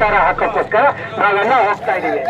ಅಧಿಕಾರ ಹಾಕೋಕ್ಕೋಸ್ಕರ ನಾವೆಲ್ಲ ಹೋಗ್ತಾ ಇದ್ದೀವಿ.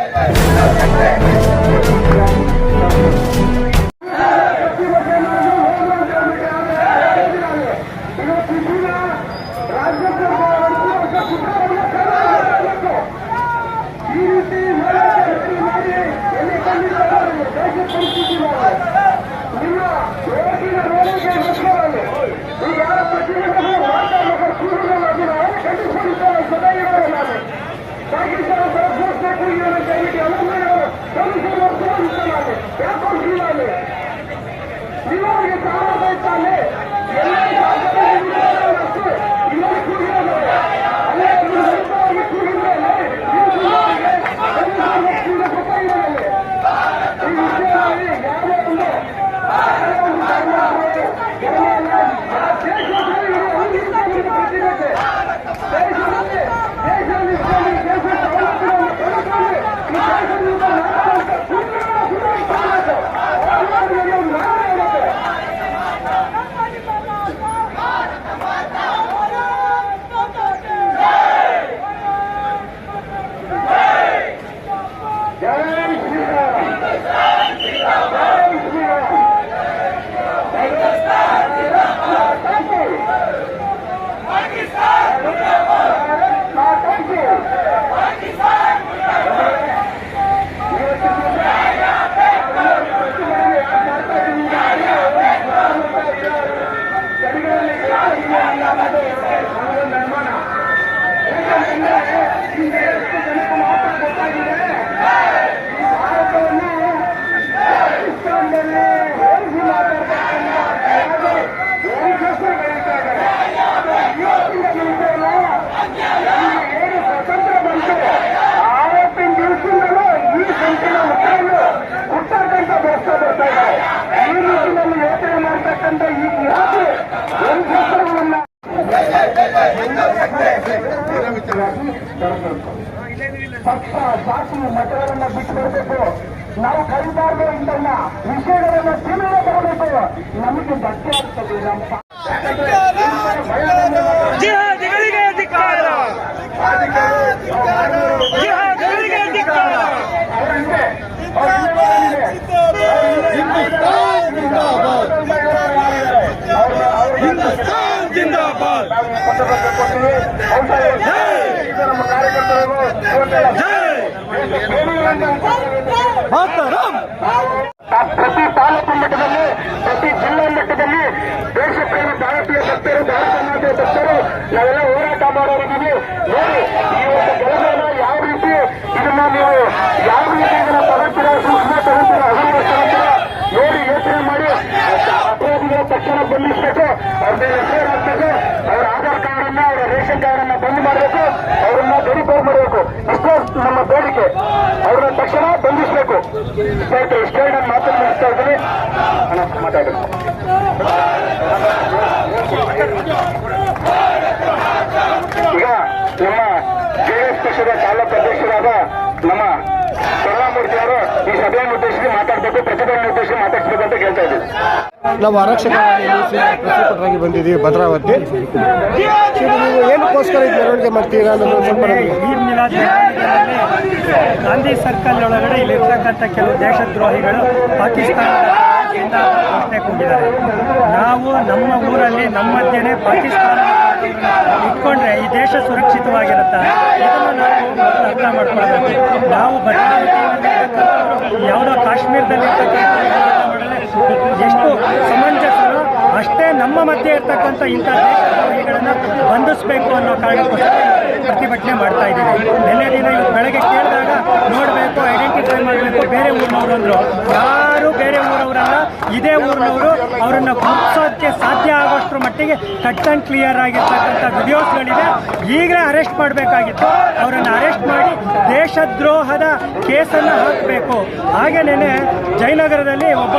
ಪಕ್ಷ ಜಾತಿ ಮತಗಳನ್ನ ಬಿಟ್ಟು ಬರಬೇಕು. ನಾವು ಕೈಗಾರಿಕೆ ಇಂಥಲ್ಲ ವಿಷಯಗಳನ್ನ ತೀವ್ರ ಬರಬೇಕು. ನಮಗೆ ಧಕ್ಕೆ ಆಗ್ತದೆ. ಜಿಹಾದಿಗಳಿಗೆ ಧಿಕ್ಕಾರ, ಜಿಹಾದಿಗಳಿಗೆ ಧಿಕ್ಕಾರ. ಹಿಂದೂಸ್ತಾನ್ ಜಿಂದಾಬಾದ್. ನಮ್ಮ ಕಾರ್ಯಕರ್ತರು ಪ್ರತಿ ತಾಲೂಕು ಮಟ್ಟದಲ್ಲಿ, ಪ್ರತಿ ಜಿಲ್ಲಾ ಮಟ್ಟದಲ್ಲಿ ದೇಶ ಪ್ರೇಮ ಭಾರತೀಯ ಭಕ್ತರು, ಭಾರತ ಮಾತೆಯ ಭಕ್ತರು ನಾವೆಲ್ಲ ಹೋರಾಟ ಮಾಡೋರಿದ್ದೀವಿ. ನೋಡಿ, ಈ ಒಂದು ಗೆಲುವನ್ನು ಯಾವ ರೀತಿ ಇದನ್ನ ನೀವು ಯಾವ ರೀತಿ ಇದನ್ನ ತಗೊಳ್ತೀರ, ಸೂಕ್ಷ್ಮ ತಗೊಳ್ತೀರ, ಅಭಿವೃದ್ಧಿ ತಗೊಳ್ತೀರ ನೋಡಿ ಯೋಚನೆ ಮಾಡಿ. ಅಪರಾಧಿಗಳ ತಕ್ಷಣ ಬಂಧಿಸಬೇಕು, ಅವ್ರ ಮೇಲೆ ಎಫ್ಐಆರ್ ಹಾಕಬೇಕು, ಅವರ ಆಧಾರ್ ಕಾರ್ಡ್ ಅನ್ನ, ಅವರ ರೇಷನ್ ಕಾರ್ಡ್ ಅನ್ನ ಬಂದ್ ಮಾಡಬೇಕು, ಅವರನ್ನ ವೆರಿಫೈ ಮಾಡಬೇಕು. ಇಷ್ಟೇ ನಮ್ಮ ಬೇಡಿಕೆ. ಅವ್ರನ್ನ ತಕ್ಷಣ ಬಂಧಿಸಬೇಕು. ಇಷ್ಟೇ ನಾನು ಮಾತನ್ನು ಮುಗಿಸ್ತಾ ಇದ್ದೀನಿ. ಮಾತಾಡಬೇಕು. ಈಗ ನಮ್ಮ ಜೆಡಿಎಸ್ ಪಕ್ಷದ ತಾಲೂಕು ಅಧ್ಯಕ್ಷರಾದ ನಮ್ಮ ಕರುಣಾಮೂರ್ತಿ ಅವರು ಈ ಸಭೆಯನ್ನು ಉದ್ದೇಶಿಸಿ ಮಾತಾಡಬೇಕು, ಪ್ರತಿಭಟನೆ ಉದ್ದೇಶಿಸಿ ಮಾತಾಡಿಸಬೇಕು ಅಂತ ಕೇಳ್ತಾ ಇದ್ದೀವಿ. ನಾವು ಆರಕ್ಷಕರಾಗಿ ಬಂದಿದ್ದೀವಿ ಭದ್ರಾವತಿ. ನೀವು ಏನಕ್ಕೋಸ್ಕರ ಇದು ಮೆರವಣಿಗೆ ಮಾಡ್ತೀರಾ ಅನ್ನೋದು ಸ್ವಲ್ಪ ಈದ್ ಮಿಲಾದ್ ಗಾಂಧಿ ಸರ್ಕಲ್ ಒಳಗಡೆ ಇಲ್ಲಿರ್ತಕ್ಕಂಥ ಕೆಲವು ದೇಶದ್ರೋಹಿಗಳು ಪಾಕಿಸ್ತಾನದಿಂದ ಘೋಷಣೆ ಕೂಗಿದ್ದಾರೆ. ನಾವು ನಮ್ಮ ಊರಲ್ಲಿ ನಮ್ಮ ಮಧ್ಯೆನೇ ಪಾಕಿಸ್ತಾನ ಇಟ್ಕೊಂಡ್ರೆ ಈ ದೇಶ ಸುರಕ್ಷಿತವಾಗಿರುತ್ತೆ. ಇದನ್ನು ನಾವು ಅರ್ಥ ಮಾಡ್ಕೊಳ್ಬೇಕು. ನಾವು ಯಾವುದೋ ಕಾಶ್ಮೀರದಲ್ಲಿ ಎಷ್ಟು ಸಮಂಜಸರು ಅಷ್ಟೇ ನಮ್ಮ ಮಧ್ಯೆ ಇರ್ತಕ್ಕಂಥ ಇಂಥ ದೇಶದ್ರೋಹಿಗಳನ್ನು ಬಂಧಿಸಬೇಕು ಅನ್ನೋ ಕಾರಣಕ್ಕೋಸ್ಕರ ಪ್ರತಿಭಟನೆ ಮಾಡ್ತಾ ಇದ್ದೀವಿ. ನೆನ್ನೆ ದಿನ ಇವತ್ತು ಬೆಳಗ್ಗೆ ಕೇಳಿದಾಗ ನೋಡಬೇಕು, ಐಡೆಂಟಿಫೈ ಮಾಡಬೇಕು, ಬೇರೆ ಊರಿನವರು ಅಂದರು. ಯಾರು ಬೇರೆ ಊರವರಲ್ಲ, ಇದೇ ಊರಿನವರು. ಅವರನ್ನು ಗುರುತಿಸೋದಕ್ಕೆ ಸಾಧ್ಯ ಆಗೋಷ್ಟರ ಮಟ್ಟಿಗೆ ಕಟ್ ಆ್ಯಂಡ್ ಕ್ಲಿಯರ್ ಆಗಿರ್ತಕ್ಕಂಥ ವಿಡಿಯೋಸ್ಗಳಿದೆ. ಈಗಲೇ ಅರೆಸ್ಟ್ ಮಾಡಬೇಕಾಗಿತ್ತು. ಅವರನ್ನು ಅರೆಸ್ಟ್ ಮಾಡಿ ದೇಶದ್ರೋಹದ ಕೇಸನ್ನು ಹಾಕಬೇಕು. ಹಾಗೆಯೇ ಜಯನಗರದಲ್ಲಿ ಒಬ್ಬ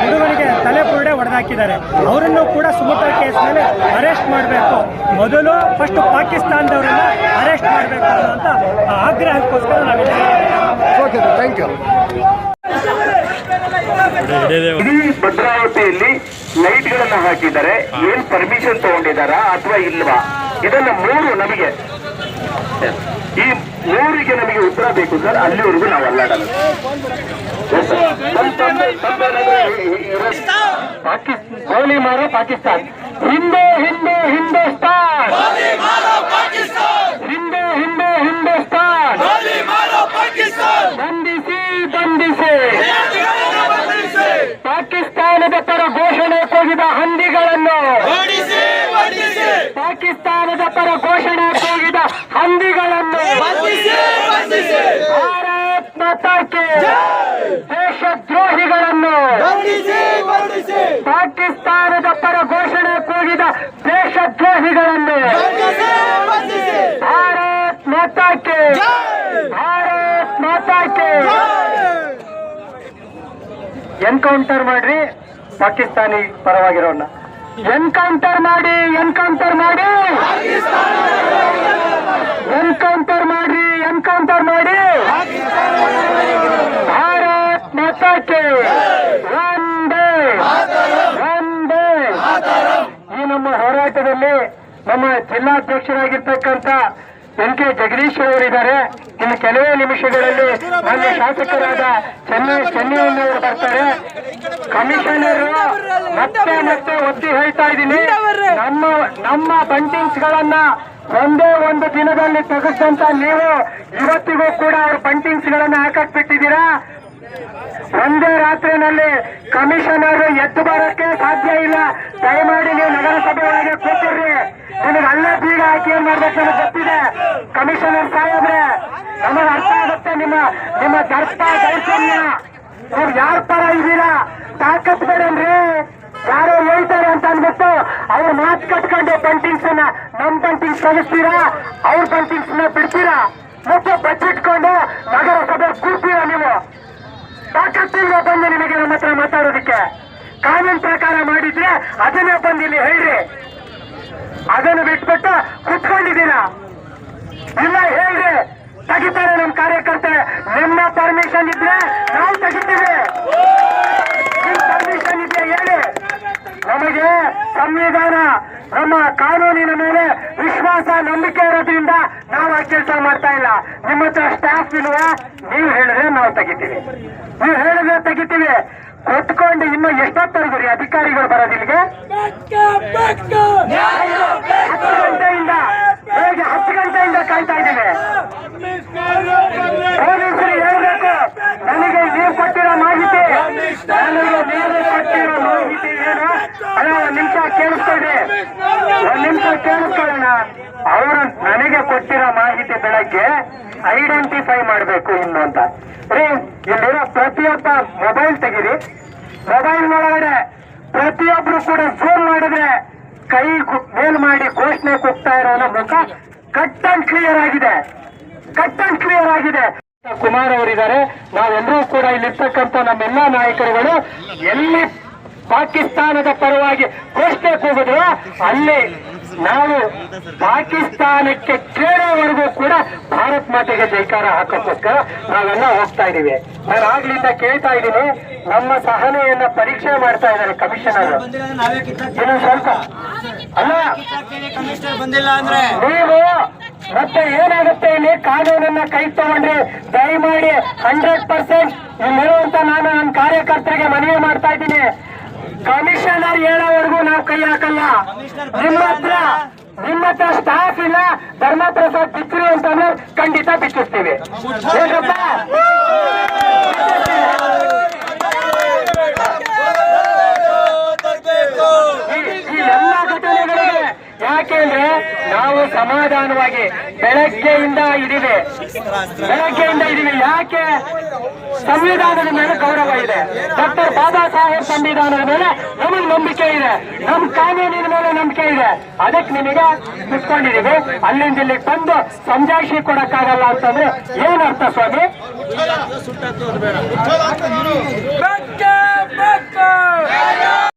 ಹುಡುಗನಿಗೆ ತಲೆ ಬುರುಡೆ ಹೊಡೆದಾಕಿದ್ದಾರೆ. ಅವರನ್ನು ಕೂಡ ಸುಮುತ್ರ ಕೇಸ್ ಮೇಲೆ ಅರೆಸ್ಟ್ ಮಾಡಬೇಕು. ಮೊದಲು ಫಸ್ಟ್ ಪಾಕಿಸ್ತಾನದವರನ್ನ ಅರೆಸ್ಟ್ ಮಾಡಬೇಕು ಅನ್ನೋಂಥ ಆಗ್ರಹಕ್ಕೋಸ್ಕರ ನಾವಿದ್ದೀವಿ. Okay, thank you. ಇಡೀ ಭದ್ರಾವತಿಯಲ್ಲಿ ಲೈಟ್ಗಳನ್ನ ಹಾಕಿದ್ದಾರೆ. ಏನ್ ಪರ್ಮಿಷನ್ ತಗೊಂಡಿದ್ದಾರಾ ಅಥವಾ ಇಲ್ವಾ? ಇದನ್ನ ಮೂರು ನಮಗೆ ಈ ಮೂರಿಗೆ ನಮಗೆ ಉತ್ತರ ಬೇಕು ಸರ್, ಅಲ್ಲಿವರೆಗೂ ನಾವು ಅಲ್ಲಾಡಲ್ಲ. ಗೋಲಿ ಮಾರೋ ಪಾಕಿಸ್ತಾನ್, ಹಿಂದೆ ಹಿಂದೆ ಹಿಂದೂಸ್ತಾನ್, ಹಿಂದೆ ಹಿಂದೆ ಹಿಂದೂಸ್ತಾನ್, ಬಂಧಿಸಿ ಬಂಧಿಸಿ ಪಾಕಿಸ್ತಾನದ ಪರ ಘೋಷಣೆ ಕೂಗಿದ ಹಂದಿಗಳನ್ನು, ಪಾಕಿಸ್ತಾನದ ಪರ ಘೋಷಣೆ ಕೂಗಿದ ಹಂದಿಗಳನ್ನು, ಭಾರತ್ ಮಾತಾ ಕಿ ದೇಶದ್ರೋಹಿಗಳನ್ನು, ಪಾಕಿಸ್ತಾನದ ಪರ ಘೋಷಣೆ ಕೂಗಿದ ದೇಶದ್ರೋಹಿಗಳನ್ನು, ಭಾರತ್ ಮಾತಾ ಕಿ, ಭಾರತ್ ಮಾತಾ ಕಿ. ಎನ್ಕೌಂಟರ್ ಮಾಡ್ರಿ ಪಾಕಿಸ್ತಾನಿ ಪರವಾಗಿರೋನ್ನ, ಎನ್ಕೌಂಟರ್ ಮಾಡಿ, ಎನ್ಕೌಂಟರ್ ಮಾಡಿ, ಎನ್ಕೌಂಟರ್ ಮಾಡ್ರಿ, ಎನ್ಕೌಂಟರ್ ಮಾಡಿ. ಭಾರತ್ ಮಾತಾ ಕಿ ವಂದೇ ವಂದೇ. ಈ ನಮ್ಮ ಹೋರಾಟದಲ್ಲಿ ನಮ್ಮ ಜಿಲ್ಲಾಧ್ಯಕ್ಷರಾಗಿರ್ತಕ್ಕಂಥ ಎನ್.ಕೆ. ಜಗದೀಶ್ ಅವರಿದ್ದಾರೆ. ಇನ್ನು ಕೆಲವೇ ನಿಮಿಷಗಳಲ್ಲಿ ನನ್ನ ಶಾಸಕರಾದ ಚೆನ್ನಯ್ಯನವರು ಬರ್ತಾರೆ. ಕಮಿಷನರ್ ಮತ್ತೆ ಮತ್ತೆ ಒತ್ತಿ ಹೇಳ್ತಾ ಇದ್ದೀನಿ, ನಮ್ಮ ಬಂಟಿಂಗ್ಸ್ ಗಳನ್ನ ಒಂದೇ ಒಂದು ದಿನದಲ್ಲಿ ತೆಗೆದಂತ ನೀವು ಇವತ್ತಿಗೂ ಕೂಡ ಅವ್ರ ಬಂಟಿಂಗ್ಸ್ ಗಳನ್ನ ಹಾಕಕ್ ಬಿಟ್ಟಿದ್ದೀರಾ. ಒಂದೇ ರಾತ್ರಿನಲ್ಲಿ ಕಮಿಷನರ್ ಎದ್ದು ಬರೋಕ್ಕೆ ಸಾಧ್ಯ ಇಲ್ಲ. ದಯಮಾಡಿ ನೀವು ನಗರಸಭೆ ಒಳಗೆ ಕೂತಿರ್ರಿ. ನಿಮಗೆ ಅಲ್ಲೇ ಬೀಗ ಹಾಕಿ ಏನ್ ಮಾಡ್ಬೇಕು ನನಗೆ ಗೊತ್ತಿದೆ. ಕಮಿಷನರ್ ಸಾಹೇಬ್ರೆ, ನಮಗೆ ಅರ್ಥ ಆಗುತ್ತೆ ನಿಮ್ಮ ದರ್ಪ ದೌರ್ಜನ್ಯ. ನೀವು ಯಾರ ಪರ ಇದ್ದೀರಾ ತಾಕತ್ಬೇಡನ್ರಿ. ಯಾರೋ ಹೇಳ್ತಾರೆ ಅಂತ ಅಂದ್ಬಿಟ್ಟು ಅವ್ರ ಮಾತು ಕಟ್ಕೊಂಡು ಬಂಟಿಂಗ್ಸ್ ನಮ್ ಬಂಟಿಂಗ್ಸ್ ತೆಗಿಸ್ತೀರಾ, ಅವ್ರ ಬಂಟಿಂಗ್ಸ್ ಬಿಡ್ತೀರಾ, ಮತ್ತೆ ಬಚ್ಚಿಟ್ಕೊಂಡು ನಗರಸಭೆ ಕೂರ್ತೀರಾ. ನೀವು ತಾಕತ್ತಿಲ್ವ ಬಂದು ನಿಮಗೆ ನಮ್ಮ ಹತ್ರ ಮಾತಾಡೋದಕ್ಕೆ? ಕಾನೂನು ಪ್ರಕಾರ ಮಾಡಿದ್ರೆ ಅದನ್ನೇ ಬಂದು ಇಲ್ಲಿ ಹೇಳ್ರಿ. ಅದನ್ನು ಬಿಟ್ಬಿಟ್ಟು ಕುತ್ಕೊಂಡಿದ್ದೀರಾ. ಇಲ್ಲ ಹೇಳ್ರಿ, ತೆಗಿತಾರೆ ನಮ್ಮ ಕಾರ್ಯಕರ್ತರೆ. ನಿಮ್ಮ ಪರ್ಮಿಷನ್ ಇದ್ರೆ ನಾವು ತೆಗಿತೀವಿ. ನಿಮ್ ಪರ್ಮಿಷನ್ ಇದೆಯಾ ಹೇಳಿ. ನಮಗೆ ಸಂವಿಧಾನ, ನಮ್ಮ ಕಾನೂನಿನ ಮೇಲೆ ವಿಶ್ವಾಸ, ನಂಬಿಕೆ ಇರೋದ್ರಿಂದ ನಾವು ಆ ಕೆಲಸ ಮಾಡ್ತಾ ಇಲ್ಲ. ನಿಮ್ಮ ಹತ್ರ ಸ್ಟಾಫ್ ಇಲ್ವಾ? ನೀವು ಹೇಳಿದ್ರೆ ನಾವು ತೆಗಿತೀವಿ, ನೀವು ಹೇಳಿದ್ರೆ ತೆಗಿತೀವಿ. ಕೊಟ್ಕೊಂಡು ಇನ್ನು ಎಷ್ಟೊತ್ತರ್ಗಿರಿ ಅಧಿಕಾರಿಗಳು ಬರೋದಿಲ್ಲಿಗೆ? 10 ಗಂಟೆಯಿಂದ ಹೇಗೆ 10 ಗಂಟೆಯಿಂದ ಕಾಯ್ತಾ ಇದ್ದೀವಿ. ಪೊಲೀಸರು ಹೇಳ್ಬೇಕು, ನನಗೆ ನೀವು ಕೊಟ್ಟಿರೋ ಮಾಹಿತಿ, ನನಗೆ ನೀವು ಕೊಟ್ಟಿರೋ ಮಾಹಿತಿ ಏನು? ಅಲ್ಲ, ಒಂದ್ ನಿಮಿಷ ಕೇಳಿಸ್ಕೊಳ್ರಿ, ಒಂದ್ ನಿಮಿಷ ಕೇಳಿಸ್ಕೊಳ್ಳೋಣ. ಅವರು ನನಗೆ ಕೊಟ್ಟಿರೋ ಮಾಹಿತಿ ಬೆಳಗ್ಗೆ ಐಡೆಂಟಿಫೈ ಮಾಡಬೇಕು ಇನ್ನು ಅಂತ. ರೀ, ಇಲ್ಲಿರೋ ಪ್ರತಿಯೊಬ್ಬ ಮೊಬೈಲ್ ತೆಗೀರಿ. ಮೊಬೈಲ್ ಒಳಗಡೆ ಪ್ರತಿಯೊಬ್ರು ಕೂಡ ಫೋನ್ ಮಾಡಿದ್ರೆ ಕೈ ಮೇಲ್ ಮಾಡಿ ಘೋಷಣೆ ಕೂಗ್ತಾ ಇರೋನ ಮುಖ ಕಟ್ ಅಂಡ್ ಕ್ಲಿಯರ್ ಆಗಿದೆ, ಕಟ್ ಅಂಡ್ ಕ್ಲಿಯರ್ ಆಗಿದೆ. ಕುಮಾರ್ ಅವರಿದ್ದಾರೆ. ನಾವೆಲ್ಲರೂ ಕೂಡ ಇಲ್ಲಿರ್ತಕ್ಕಂಥ ನಮ್ಮೆಲ್ಲ ನಾಯಕರುಗಳು ಎಲ್ಲಿ ಪಾಕಿಸ್ತಾನದ ಪರವಾಗಿ ಘೋಷಣೆ ಕೂಗಿದ್ರು ಅಲ್ಲಿ ನಾವು ಪಾಕಿಸ್ತಾನಕ್ಕೆ ಕೇಳೋವರೆಗೂ ಕೂಡ ಭಾರತ್ ಮಾತೆಗೆ ಜೈಕಾರ ಹಾಕೋಕ್ಕೋಸ್ಕರ ನಾವೆಲ್ಲ ಹೋಗ್ತಾ ಇದೀವಿ. ನಾನು ಆಗ್ಲಿಂದ ಕೇಳ್ತಾ ಇದ್ದೀನಿ, ನಮ್ಮ ಸಹನೆಯನ್ನ ಪರೀಕ್ಷೆ ಮಾಡ್ತಾ ಇದ್ದಾರೆ ಕಮಿಷನರ್. ಇನ್ನು ಸ್ವಲ್ಪ ಅಲ್ಲ, ನೀವು ಮತ್ತೆ ಏನಾಗುತ್ತೆ ಇಲ್ಲಿ, ಕಾನೂನನ್ನ ಕೈ ತಗೊಂಡ್ರೆ ದಯಮಾಡಿ 100% ಇಲ್ಲಿರುವಂತ ನಾನು ನನ್ನ ಕಾರ್ಯಕರ್ತರಿಗೆ ಮನವಿ ಮಾಡ್ತಾ ಇದ್ದೀನಿ, ಕಮಿಷನರ್ ಹೇಳೋವರೆಗೂ ನಾವು ಕೈ ಹಾಕಲ್ಲ. ನಿಮ್ಮ ಹತ್ರ ಸ್ಟಾಫ್ ಇಲ್ಲ, ಧರ್ಮಪ್ರಸಾದ್ ಬಿಚ್ಚಿರಿ ಅಂತಂದ್ರೆ ಖಂಡಿತ ಬಿಚ್ಚಿಸ್ತೀವಿ. ಹೇಗಪ್ಪ? ಈ ಎಲ್ಲ ಘಟನೆಗಳಿಗೆ ಯಾಕೆಂದ್ರೆ ನಾವು ಸಮಾಧಾನವಾಗಿ ಬೆಳಗ್ಗೆಯಿಂದ ಇದೀವಿ. ಯಾಕೆ? ಸಂವಿಧಾನದ ಮೇಲೆ ಗೌರವ ಇದೆ. ಡಾಕ್ಟರ್ ಬಾಬಾ ಸಾಹೇಬ್ ಸಂವಿಧಾನದ ಮೇಲೆ ನಮಗೆ ನಂಬಿಕೆ ಇದೆ, ನಮ್ಮ ಕಾನೂನಿನ ಮೇಲೆ ನಂಬಿಕೆ ಇದೆ. ಅದಕ್ಕೆ ನಿಮಗೆ ಕುತ್ಕೊಂಡಿದೀವಿ. ಅಲ್ಲಿಂದ ಇಲ್ಲಿಗೆ ಬಂದು ಸಂಜಾಯಿಷಿ ಕೊಡಕ್ಕಾಗಲ್ಲ ಅಂತಂದ್ರೆ ಏನರ್ಥ ಸ್ವಾಮಿ?